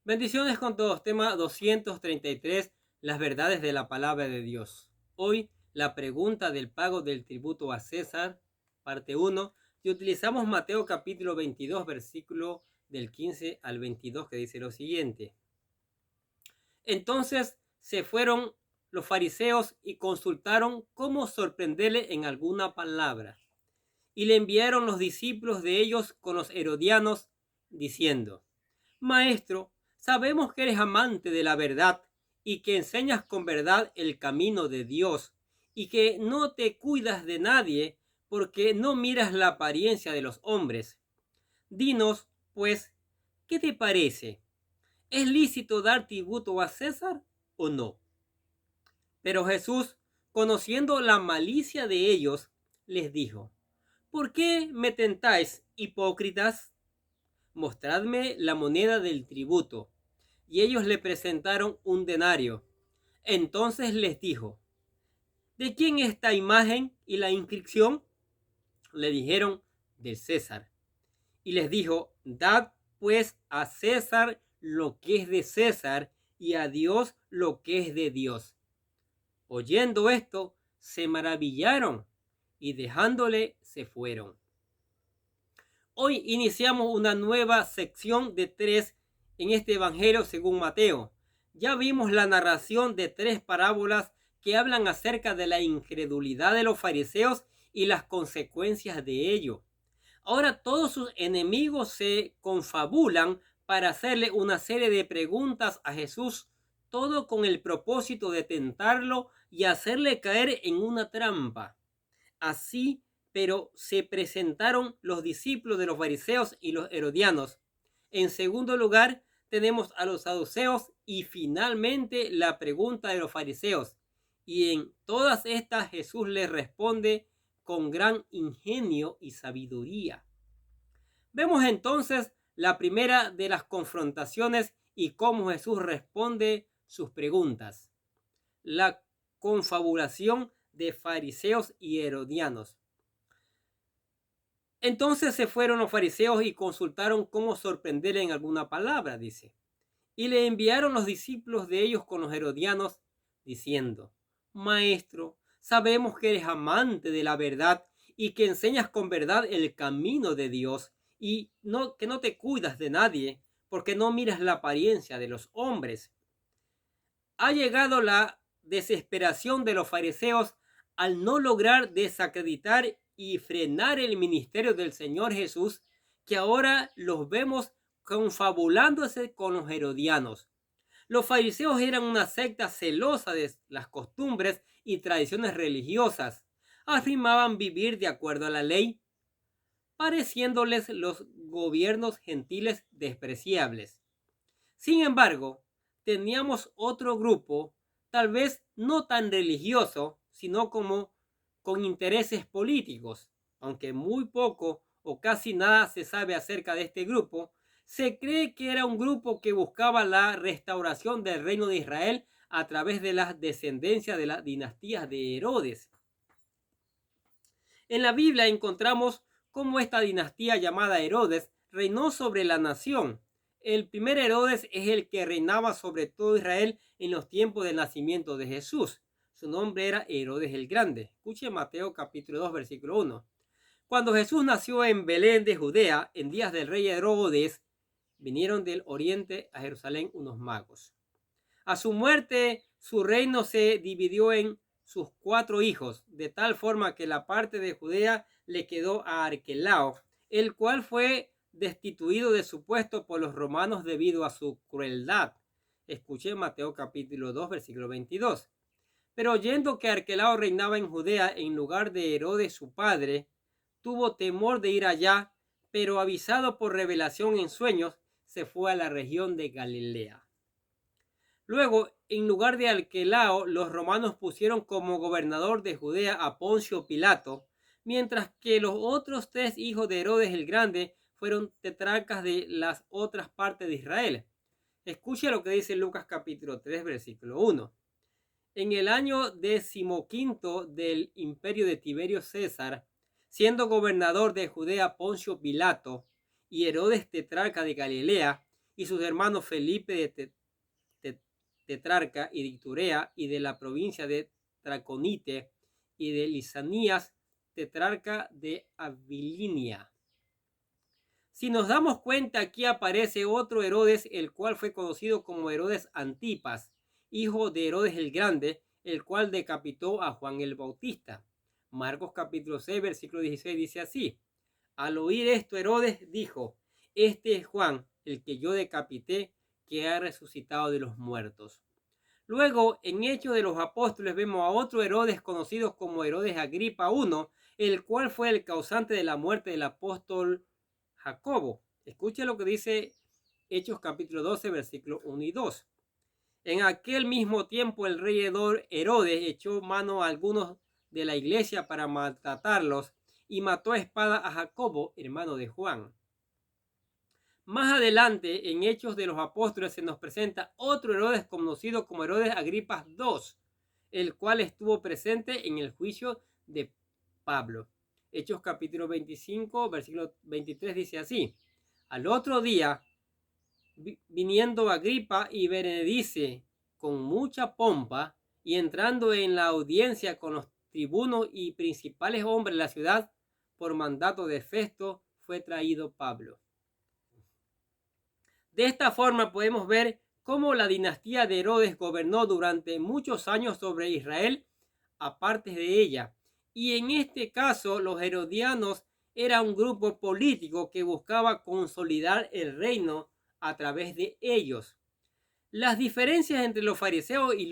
Bendiciones con todos. Tema 233. Las verdades de la palabra de Dios. Hoy la pregunta del pago del tributo a César, parte 1. Y utilizamos Mateo capítulo 22, versículo del 15 al 22, que dice lo siguiente. Entonces se fueron los fariseos y consultaron cómo sorprenderle en alguna palabra. Y le enviaron los discípulos de ellos con los herodianos, diciendo: Maestro, sabemos que eres amante de la verdad y que enseñas con verdad el camino de Dios y que no te cuidas de nadie porque no miras la apariencia de los hombres. Dinos, pues, ¿qué te parece? ¿Es lícito dar tributo a César o no? Pero Jesús, conociendo la malicia de ellos, les dijo: ¿Por qué me tentáis, hipócritas? Mostradme la moneda del tributo. Y ellos le presentaron un denario. Entonces les dijo: ¿De quién es esta imagen y la inscripción? Le dijeron: de César. Y les dijo: Dad pues a César lo que es de César y a Dios lo que es de Dios. Oyendo esto, se maravillaron y dejándole se fueron. Hoy iniciamos una nueva sección de 3 en este Evangelio según Mateo. Ya vimos la narración de 3 parábolas que hablan acerca de la incredulidad de los fariseos y las consecuencias de ello. Ahora todos sus enemigos se confabulan para hacerle una serie de preguntas a Jesús, todo con el propósito de tentarlo y hacerle caer en una trampa. Así, pero se presentaron los discípulos de los fariseos y los herodianos. En segundo lugar, tenemos a los saduceos y finalmente la pregunta de los fariseos. Y en todas estas Jesús les responde con gran ingenio y sabiduría. Vemos entonces la primera de las confrontaciones y cómo Jesús responde sus preguntas. La confabulación de fariseos y herodianos. Entonces se fueron los fariseos y consultaron cómo sorprenderle en alguna palabra, dice. Y le enviaron los discípulos de ellos con los herodianos, diciendo: Maestro, sabemos que eres amante de la verdad y que enseñas con verdad el camino de Dios y que no te cuidas de nadie porque no miras la apariencia de los hombres. Ha llegado la desesperación de los fariseos al no lograr desacreditar y frenar el ministerio del Señor Jesús, que ahora los vemos confabulándose con los herodianos. Los fariseos eran una secta celosa de las costumbres y tradiciones religiosas. Afirmaban vivir de acuerdo a la ley, pareciéndoles los gobiernos gentiles despreciables. Sin embargo, teníamos otro grupo, tal vez no tan religioso, sino como con intereses políticos. Aunque muy poco o casi nada se sabe acerca de este grupo, se cree que era un grupo que buscaba la restauración del reino de Israel a través de la descendencia de las dinastías de Herodes. En la Biblia encontramos cómo esta dinastía llamada Herodes reinó sobre la nación. El primer Herodes es el que reinaba sobre todo Israel en los tiempos del nacimiento de Jesús. Su nombre era Herodes el Grande. Escuche Mateo capítulo 2, versículo 1. Cuando Jesús nació en Belén de Judea, en días del rey Herodes, vinieron del oriente a Jerusalén unos magos. A su muerte, su reino se dividió en sus 4 hijos, de tal forma que la parte de Judea le quedó a Arquelao, el cual fue destituido de su puesto por los romanos debido a su crueldad. Escuché Mateo capítulo 2, versículo 22. Pero oyendo que Arquelao reinaba en Judea en lugar de Herodes su padre, tuvo temor de ir allá, pero avisado por revelación en sueños, se fue a la región de Galilea. Luego, en lugar de Arquelao, los romanos pusieron como gobernador de Judea a Poncio Pilato, mientras que los otros 3 hijos de Herodes el Grande fueron tetrarcas de las otras partes de Israel. Escuche lo que dice Lucas capítulo 3, versículo 1. En el año 15 del imperio de Tiberio César, siendo gobernador de Judea Poncio Pilato y Herodes tetrarca de Galilea, y sus hermanos Felipe de Tetrarca y de Iturea y de la provincia de Traconite y de Lisanías, tetrarca de Abilinia. Si nos damos cuenta, aquí aparece otro Herodes, el cual fue conocido como Herodes Antipas, hijo de Herodes el Grande, el cual decapitó a Juan el Bautista. Marcos capítulo 6, versículo 16 dice así: al oír esto, Herodes dijo: este es Juan, el que yo decapité, que ha resucitado de los muertos. Luego, en Hechos de los Apóstoles, vemos a otro Herodes conocido como Herodes Agripa I, el cual fue el causante de la muerte del apóstol Jacobo. Escuche lo que dice Hechos capítulo 12, versículos 1 y 2. En aquel mismo tiempo el rey Herodes echó mano a algunos de la iglesia para maltratarlos y mató a espada a Jacobo, hermano de Juan. Más adelante, en Hechos de los Apóstoles, se nos presenta otro Herodes conocido como Herodes Agripa II, el cual estuvo presente en el juicio de Pablo. Hechos capítulo 25, versículo 23 dice así: al otro día, viniendo Agripa y Berenice con mucha pompa y entrando en la audiencia con los tribunos y principales hombres de la ciudad, por mandato de Festo, fue traído Pablo. De esta forma podemos ver cómo la dinastía de Herodes gobernó durante muchos años sobre Israel, aparte de ella. Y en este caso, los herodianos era un grupo político que buscaba consolidar el reino a través de ellos. Las diferencias entre los fariseos y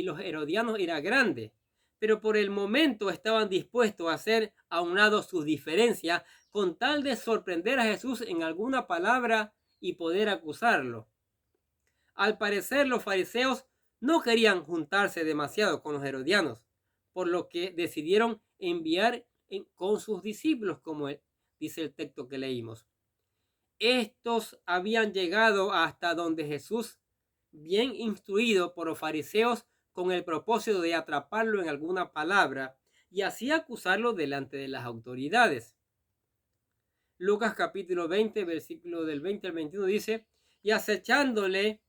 los herodianos eran grandes, pero por el momento estaban dispuestos a hacer a un lado sus diferencias con tal de sorprender a Jesús en alguna palabra y poder acusarlo. Al parecer, los fariseos no querían juntarse demasiado con los herodianos, por lo que decidieron enviar con sus discípulos, como dice el texto que leímos. Estos habían llegado hasta donde Jesús, bien instruido por los fariseos, con el propósito de atraparlo en alguna palabra y así acusarlo delante de las autoridades. Lucas capítulo 20, versículo del 20 al 21 dice: y acechándole,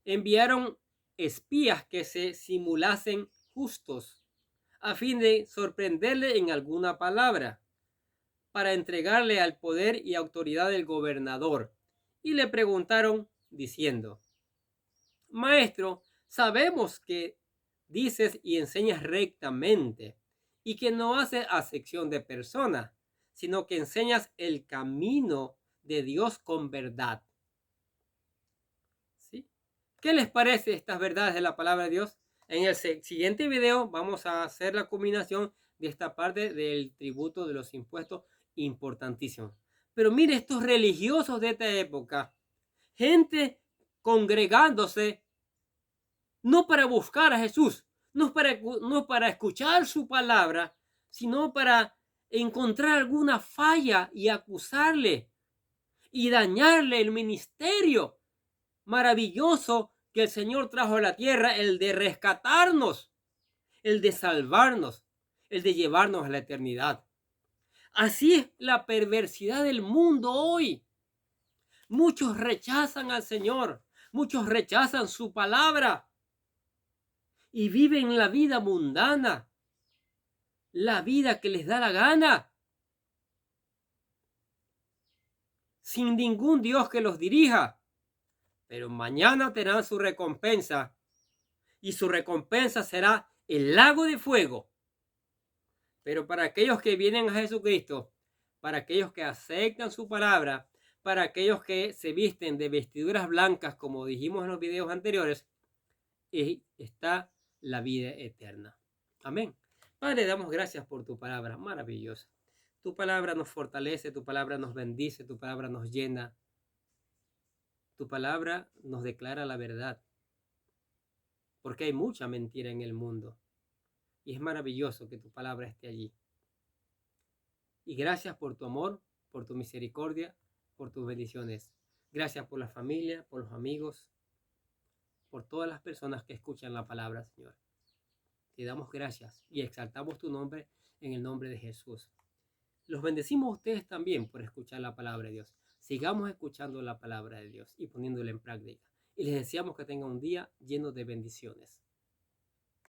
enviaron espías que se simulasen justos, a fin de sorprenderle en alguna palabra, para entregarle al poder y autoridad del gobernador. Y le preguntaron diciendo: Maestro, sabemos que dices y enseñas rectamente, y que no haces acepción de personas, sino que enseñas el camino de Dios con verdad. ¿Sí? ¿Qué les parece estas verdades de la palabra de Dios? En el siguiente video vamos a hacer la combinación de esta parte del tributo de los impuestos, importantísimo. Pero mire, estos religiosos de esta época, gente congregándose no para buscar a Jesús, no para escuchar su palabra, sino para encontrar alguna falla y acusarle y dañarle el ministerio maravilloso que el Señor trajo a la tierra, el de rescatarnos, el de salvarnos, el de llevarnos a la eternidad. Así es la perversidad del mundo hoy. Muchos rechazan al Señor, muchos rechazan su palabra y viven la vida mundana, la vida que les da la gana, sin ningún Dios que los dirija. Pero mañana tendrán su recompensa, y su recompensa será el lago de fuego. Pero para aquellos que vienen a Jesucristo, para aquellos que aceptan su palabra, para aquellos que se visten de vestiduras blancas, como dijimos en los videos anteriores, está la vida eterna. Amén. Padre, damos gracias por tu palabra maravillosa. Tu palabra nos fortalece, tu palabra nos bendice, tu palabra nos llena. Tu palabra nos declara la verdad. Porque hay mucha mentira en el mundo. Y es maravilloso que tu palabra esté allí. Y gracias por tu amor, por tu misericordia, por tus bendiciones. Gracias por la familia, por los amigos, por todas las personas que escuchan la palabra, Señor. Te damos gracias y exaltamos tu nombre en el nombre de Jesús. Los bendecimos a ustedes también por escuchar la palabra de Dios. sigamos escuchando la palabra de Dios y poniéndola en práctica. Y les deseamos que tengan un día lleno de bendiciones.